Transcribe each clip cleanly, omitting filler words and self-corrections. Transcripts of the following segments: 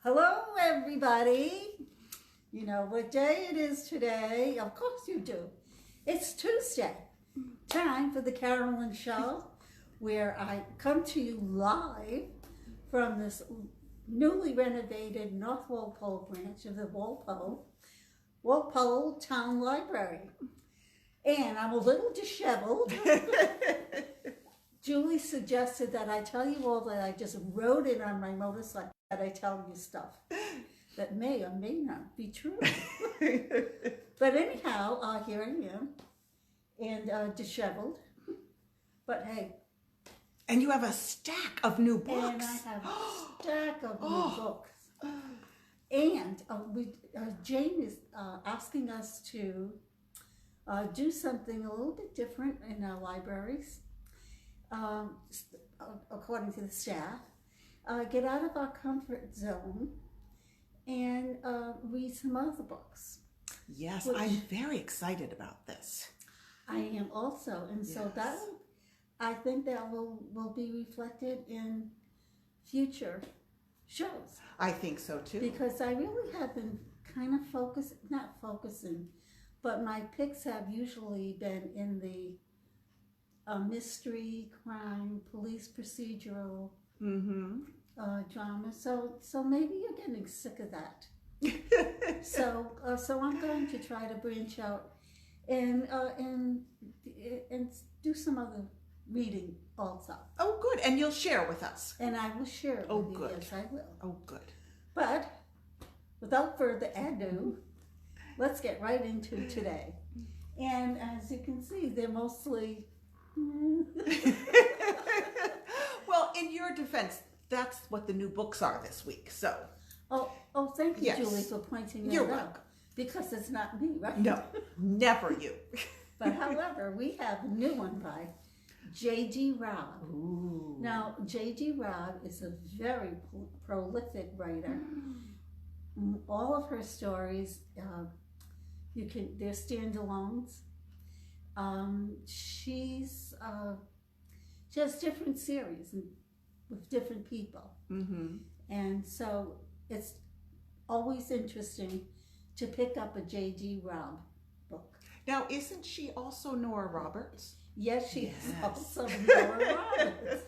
Hello, everybody. You know what day it is today? Of course you do. It's Tuesday. Time for the Carolyn Show, where I come to you live from this newly renovated North Walpole branch of the Walpole Town Library. And I'm a little disheveled. Julie suggested that I tell you all that I just rode in on my motorcycle, that I tell you stuff that may or may not be true. But anyhow, here I am, and disheveled. But hey. And you have a stack of new books. And I have a stack of new books. And Jane is asking us to do something a little bit different in our libraries. According to the staff, get out of our comfort zone and read some other books. Yes, I'm very excited about this. I am also, and so that I think that will be reflected in future shows. I think so too. Because I really have been kind of not focusing, but my picks have usually been in the mystery, crime, police procedural drama. So maybe you're getting sick of that. So I'm going to try to branch out and do some other reading also. Oh, good. And you'll share with us. And I will share it with you. Good. Yes, I will. Oh, good. But without further ado, let's get right into today. And as you can see, they're mostly well, in your defense, that's what the new books are this week. So. Oh, thank you, Yes. Julie, for pointing that You're out. welcome. Because it's not me, right? No, never you. But however, we have a new one by J.G. Robb. Ooh. Now, J.G. Robb is a very prolific writer. All of her stories, they're standalones. She has different series with different people. And so it's always interesting to pick up a J.G. Robb book. Now, isn't she also Nora Roberts? Yes, she is also Nora Roberts,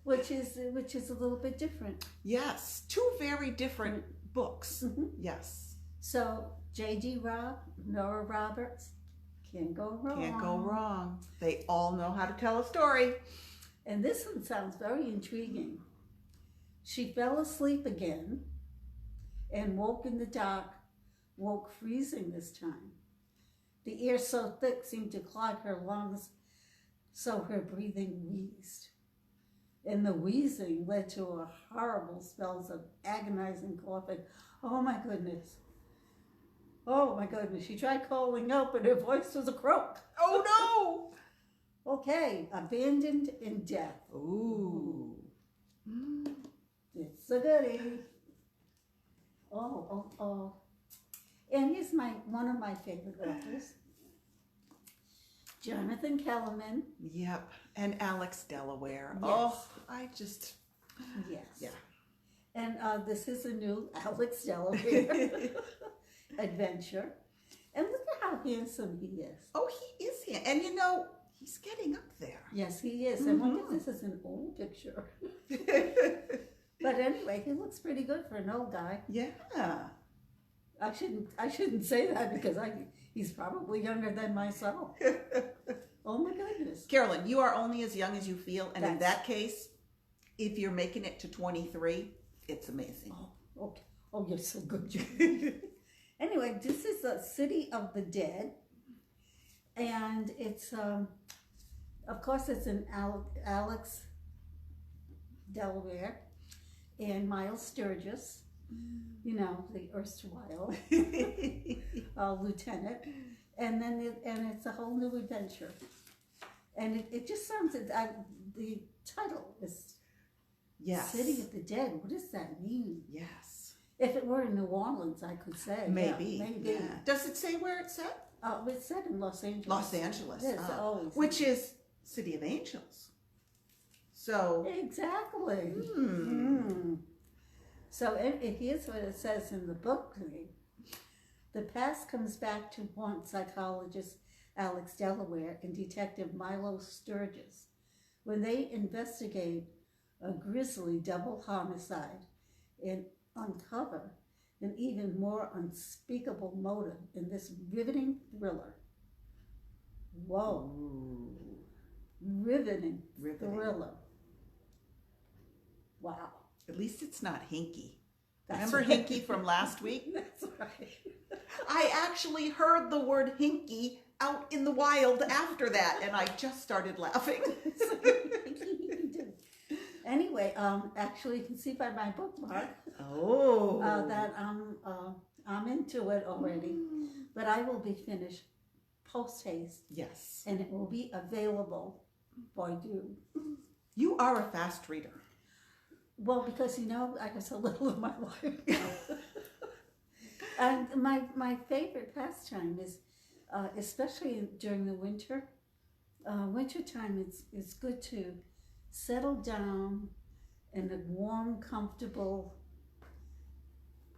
which is a little bit different. Yes, two very different books. Yes. So J.G. Robb, Nora Roberts, can't go wrong. Can't go wrong. They all know how to tell a story. And this one sounds very intriguing. She fell asleep again and woke in the dark, woke freezing this time. The air so thick seemed to clog her lungs, so her breathing wheezed. And the wheezing led to horrible spells of agonizing coughing. Oh my goodness. Oh my goodness. She tried calling out, but her voice was a croak. Oh no! Okay, abandoned in death. Ooh. It's a goodie. Oh. And here's one of my favorite authors, Jonathan Kellerman. Yep. And Alex Delaware. Yes. Oh, I just... Yes. Yeah. And this is a new Alex Delaware adventure. And look at how handsome he is. Oh, he is here. And you know, he's getting up there. Yes, he is. I wonder if this is an old picture. But anyway, he looks pretty good for an old guy. Yeah. I shouldn't say that because he's probably younger than myself. Oh my goodness. Carolyn, you are only as young as you feel. And in that case, if you're making it to 23, it's amazing. Oh, okay. Oh, you're so good, Julie. Anyway, this is the City of the Dead. And it's, of course, it's an Alex Delaware and Miles Sturgis, you know, the erstwhile lieutenant, and then it's a whole new adventure, and it just sounds the title is City of the Dead. What does that mean? Yes. If it were in New Orleans, I could say maybe. Maybe. Yeah. Does it say where it's set? It's set in Los Angeles. Los Angeles. Yes, always. Which is City of Angels. So exactly. So here's what it says in the book. The past comes back to haunt psychologist Alex Delaware and Detective Milo Sturgis when they investigate a grisly double homicide and uncover an even more unspeakable motive in this riveting thriller. Whoa. Ooh. Riveting thriller. Wow. At least it's not hinky. That's Remember right. hinky from last week? That's right. I actually heard the word hinky out in the wild after that, and I just started laughing. Anyway, actually, you can see by my bookmark that I'm into it already, but I will be finished post haste. Yes. And it will be available for you. You are a fast reader. Well, because I guess a little of my life now. And my favorite pastime is, especially during the winter. Wintertime, it's good to settle down in a warm, comfortable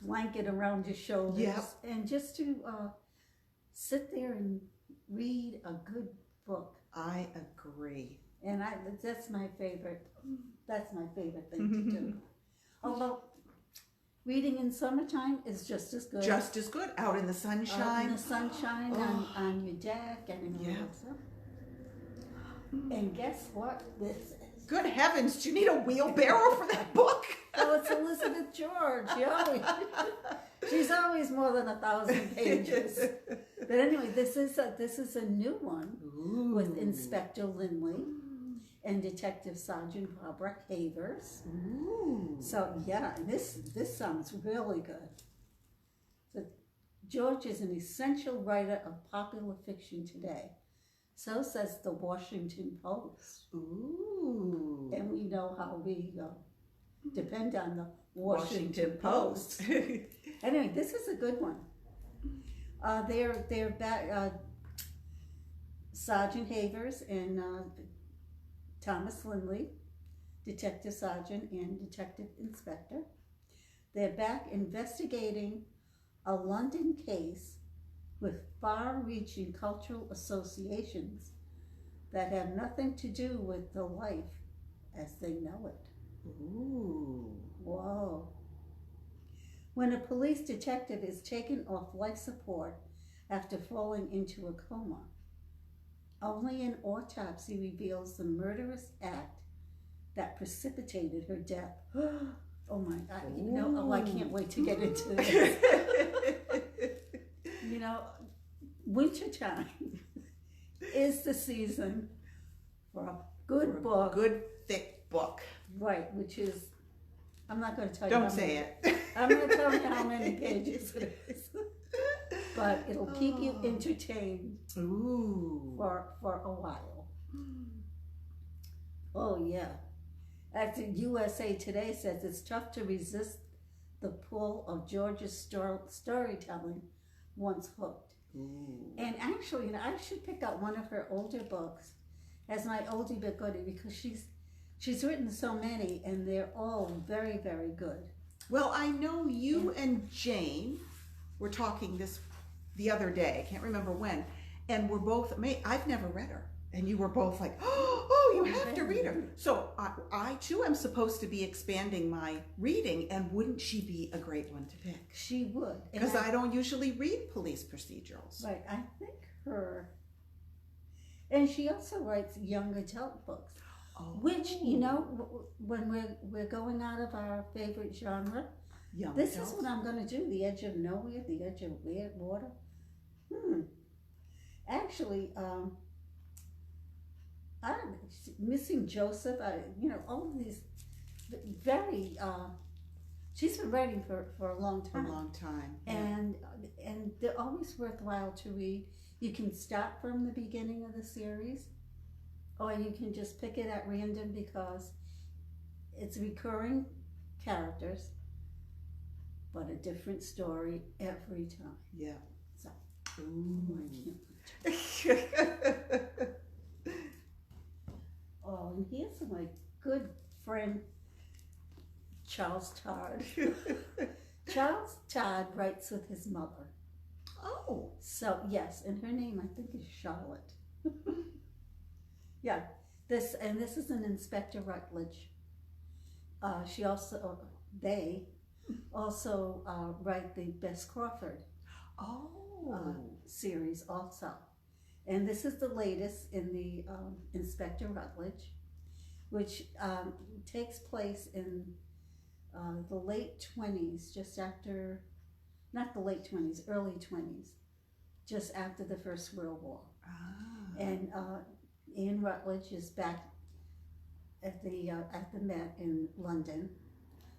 blanket around your shoulders, Yep. and just to sit there and read a good book. I agree. And that's my favorite. That's my favorite thing to do. Although reading in summertime is just as good. Just as good. Out in the sunshine. Out in the sunshine, on your deck, and all that stuff. And guess what this is? Good heavens, do you need a wheelbarrow for that book? Oh, it's Elizabeth George. She's always more than 1,000 pages. But anyway, this is a new one. Ooh. With Inspector Lindley and Detective Sergeant Barbara Havers. Ooh. So yeah, this sounds really good. So George is an essential writer of popular fiction today. So says the Washington Post. Ooh. And we know how we depend on the Washington Post. Anyway, this is a good one. They're back. Sergeant Havers and Thomas Lindley, Detective Sergeant and Detective Inspector. They're back investigating a London case with far-reaching cultural associations that have nothing to do with the life as they know it. Ooh. Whoa. When a police detective is taken off life support after falling into a coma, only an autopsy reveals the murderous act that precipitated her death. Oh my God, I can't wait to get into this. Wintertime is the season for a good book. Good, thick book. Right, which is, I'm not going to tell you. Don't say it. I'm going to tell you how many pages it is. But it'll keep you entertained. Ooh. For a while. Oh yeah. Actually, USA Today says it's tough to resist the pull of George's storytelling once hooked. Ooh. And actually, I should pick out one of her older books as my oldie but goodie, because she's written so many and they're all very, very good. Well, I know you and Jane were talking this the other day. I can't remember when. And we're both amazed. I've never read her. And you were both like, oh, you have to read her. So I too am supposed to be expanding my reading, and wouldn't she be a great one to pick? She would. Because I don't usually read police procedurals. Right, I think her. And she also writes young adult books, which, when we're going out of our favorite genre, this is what I'm going to do, The Edge of Nowhere, The Edge of Water. Actually, Missing Joseph, all of these very, she's been writing for a long time. A long time. And they're always worthwhile to read. You can start from the beginning of the series, or you can just pick it at random because it's recurring characters, but a different story every time. Yeah. So, Ooh. I can't. Oh, and here's my good friend Charles Todd. Charles Todd writes with his mother. Oh. So, yes, and her name I think is Charlotte. Yeah, this is an Inspector Rutledge. They also write the Bess Crawford series also. And this is the latest in the Inspector Rutledge, which takes place in the late 20s, just after, not the late 20s, early 20s, just after the First World War. And Ian Rutledge is back at the Met in London,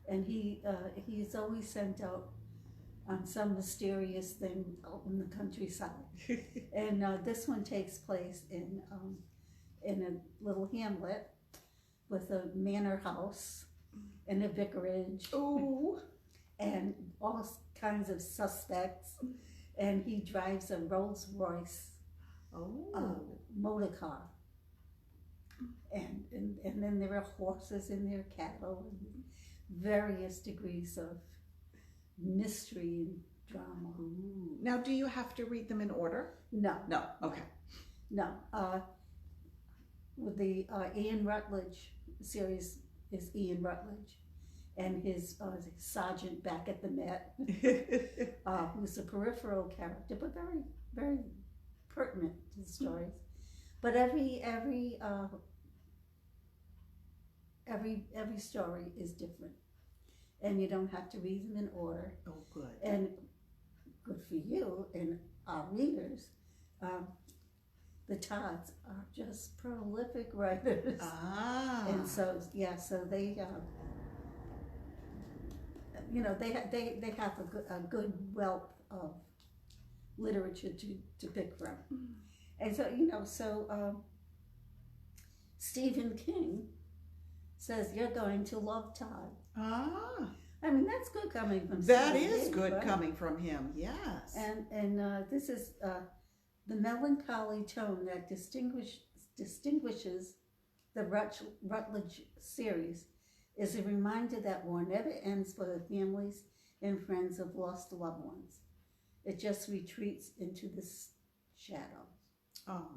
and he's always sent out on some mysterious thing out in the countryside. And this one takes place in a little hamlet with a manor house and a vicarage. Ooh. And all kinds of suspects. And he drives a Rolls Royce motor car. And then there are horses and there are cattle and various degrees of mystery and drama. Ooh. Now, do you have to read them in order? No. No. Okay. No. With the Ian Rutledge series is Ian Rutledge, and his sergeant back at the Met, who's a peripheral character, but very, very pertinent to the stories. But every story is different, and you don't have to read them in order. Oh, good. And good for you and our readers. The Todds are just prolific writers. And so they they have a good wealth of literature to pick from. And so Stephen King says you're going to love Todd. I mean, that's good coming from That Stephen is King, good right? coming from him, yes. And this is the melancholy tone that distinguishes the Rutledge series is a reminder that war never ends for the families and friends of lost loved ones. It just retreats into the shadows. Oh.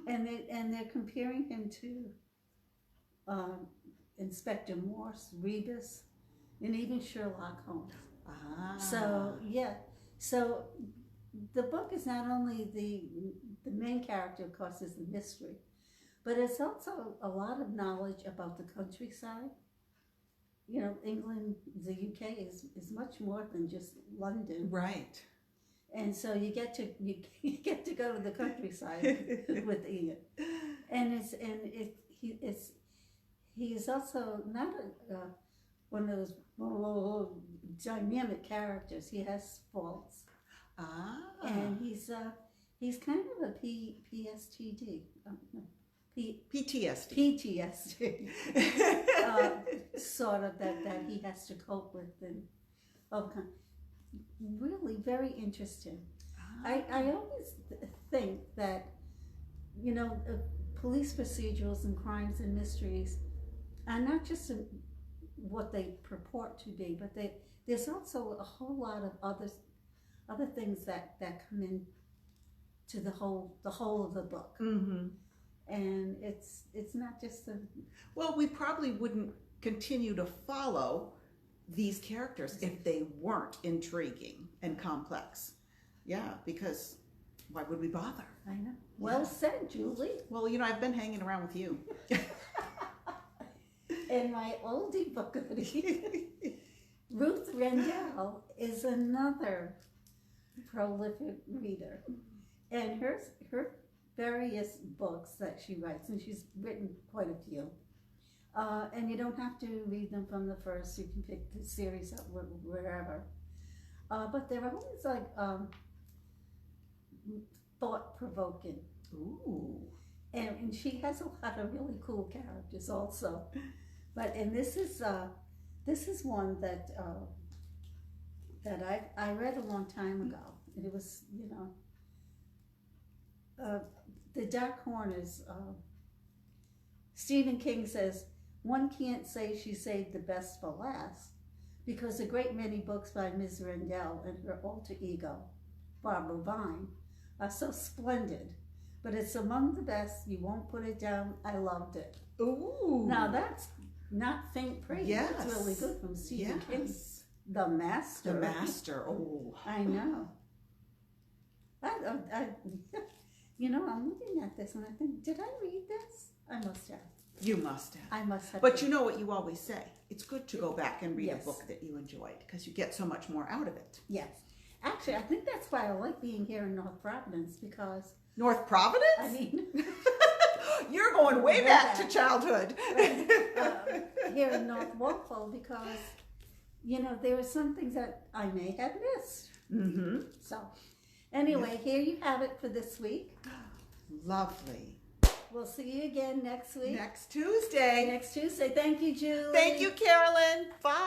And they're comparing him to Inspector Morse, Rebus, and even Sherlock Holmes. So so the book is not only the main character, of course, is the mystery, but it's also a lot of knowledge about the countryside. You know, England, the UK is much more than just London. Right. And so you get to go to the countryside with Ian, and he is also not one of those dynamic characters. He has faults, and he's kind of a PTSD. PTSD, sort of that he has to cope with, and really very interesting. I always think that police procedurals and crimes and mysteries are not just what they purport to be, but there's also a whole lot of other things that come in to the whole of the book. Mm-hmm. And it's not just well, we probably wouldn't continue to follow these characters if they weren't intriguing and complex. Yeah, because why would we bother? I know. Well said, Julie. Well, I've been hanging around with you. And my oldie book Ruth Rendell is another prolific reader, and her various books that she writes, and she's written quite a few. And you don't have to read them from the first. You can pick the series up wherever. But they're always like thought-provoking. Ooh. And she has a lot of really cool characters also. And this is one that I read a long time ago. And it was, The Dark Corners. Stephen King says, one can't say she saved the best for last, because a great many books by Ms. Rendell and her alter ego, Barbara Vine, are so splendid. But it's among the best. You won't put it down. I loved it. Ooh. Now that's not faint praise. Yes. That's really good from Stephen King. Yes. The Master. The Master. Oh. I know. You know, I'm looking at this and I think, did I read this? I must have. You must have. I must have. But you know what you always say. It's good to go back and read Yes. a book that you enjoyed because you get so much more out of it. Yes. Actually, I think that's why I like being here in North Providence, because, North Providence? I mean, You're going way back to childhood. here in North Walpole, because, you know, there are some things that I may have missed. Mm-hmm. So, anyway, here you have it for this week. Lovely. We'll see you again next week. Next Tuesday. Next Tuesday. Thank you, Julie. Thank you, Carolyn. Bye.